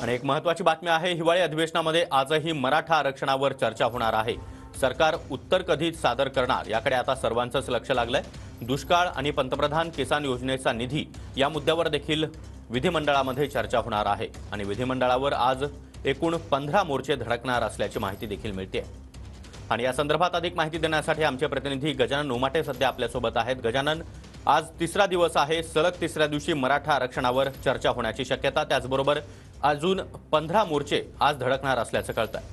आणि एक महत्त्वाची बातमी आहे, हिवाळी अधिवेशनामध्ये आजही मराठा आरक्षणावर चर्चा होणार आहे। सरकार उत्तर कधी सादर करणार याकडे आता सर्वांचंच लक्ष लागलंय। दुष्काळ आणि पंतप्रधान किसान योजनेचा निधी या मुद्द्यावर देखील विधिमंडळामध्ये चर्चा होणार आहे आणि विधिमंडळावर आज एकूण 15 मोर्चे धडकणार असल्याची माहिती देखील मिळते। आणि या संदर्भात अधिक माहिती देण्यासाठी आमचे प्रतिनिधी गजानन उमाटे सध्या आपल्यासोबत आहेत। गजानन, आज तिसरा दिवस आहे, सलग तिसऱ्या दिवशी मराठा आरक्षणावर चर्चा होण्याची शक्यता, त्याचबरोबर अजून 15 मोर्चे आज धडकणार असल्याचं कळतंय।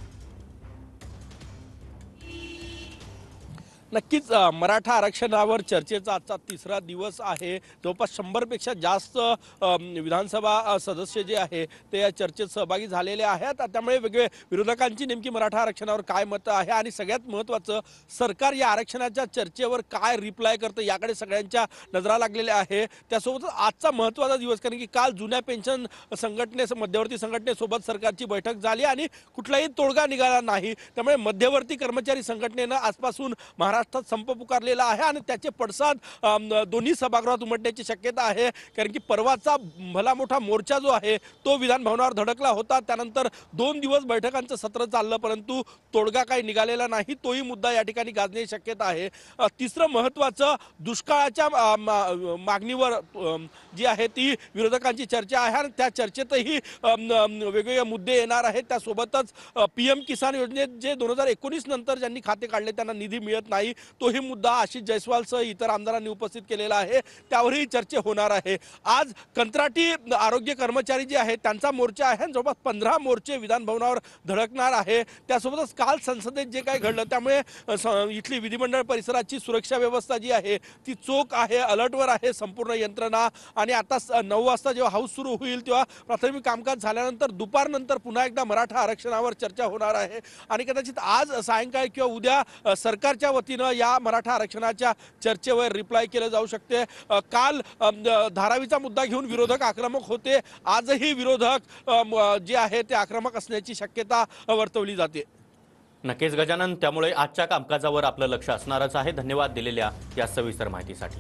नक्कीच मराठा आरक्षणावर चर्चेचा आजचा तिसरा दिवस आहे। जवळपास 100 पेक्षा जास्त विधानसभा सदस्य जे आहे ते या चर्चेत सहभागी झालेले आहेत। त्यामुळे वेगळे विरोधकांची नेमकी मराठा आरक्षणावर काय मतं आहे आणि सगळ्यात महत्त्वाचं सरकार या आरक्षणाच्या चर्चेवर काय रिप्लाय करतं याकडे सगळ्यांच्या नजरा लागलेल्या आहे। त्यासोबतच आजचा महत्त्वाचा दिवस, कारण की काल जुन्या पेन्शन मध्यवर्ती संघटनेसोबत सरकारची बैठक झाली आणि कुठलाही तोडगा निघाला नाही। त्यामुळे मध्यवर्ती कर्मचारी संघटनेनं आजपासून महाराष्ट्रात संप पुकारलेला आहे आणि त्याचे पडसाद दोन्ही सभागृहात उमटण्याची शक्यता आहे। कारण की परवाचा भला मोठा मोर्चा जो आहे तो विधान भवनावर धडकला होता। त्यानंतर 2 दिवस बैठकांचं सत्र चाललं, परंतु तोडगा काही निघालेला नाही। तोही मुद्दा या ठिकाणी गाजण्याची शक्यता आहे। तिसरं महत्त्वाचं, दुष्काळाच्या मागणीवर जी आहे ती विरोधकांची चर्चा आहे आणि त्या चर्चेतही वेगवेगळे मुद्दे येणार आहेत। त्यासोबतच PM किसान योजनेत जे 2019 नंतर ज्यांनी खाते काढले त्यांना निधी मिळत नाही, तोही मुद्दा आशिष जयस्वालसह इतर आमदारांनी उपस्थित केलेला आहे, त्यावरही चर्चा होणार आहे। आज कंत्राटी आरोग्य कर्मचारी जे आहेत त्यांचा मोर्चा आहे, जवळपास 15 मोर्चे विधान भवनावर धडकणार आहे। त्यासोबतच काल संसदेत जे काही घडलं त्यामुळे इथली विधिमंडळ परिसराची सुरक्षा व्यवस्था जी आहे ती चोख आहे, अलर्टवर आहे संपूर्ण यंत्रणा। आणि आता 9 वाजता जेव्हा हाऊस सुरू होईल तेव्हा प्राथमिक कामकाज झाल्यानंतर दुपारनंतर पुन्हा एकदा मराठा आरक्षणावर चर्चा होणार आहे आणि कदाचित आज सायंकाळी किंवा उद्या सरकारच्या वतीनं या मराठा आरक्षणाच्या चर्चेवर रिप्लाय केलं जाऊ शकते। काल धारावीचा मुद्दा घेऊन विरोधक आक्रमक होते, आजही विरोधक जे आहे ते आक्रमक असण्याची शक्यता वर्तवली जाते। नक्कीच गजानन, त्यामुळे आजच्या कामकाजावर आपलं लक्ष असणारच आहे। धन्यवाद दिलेल्या या सविस्तर माहितीसाठी।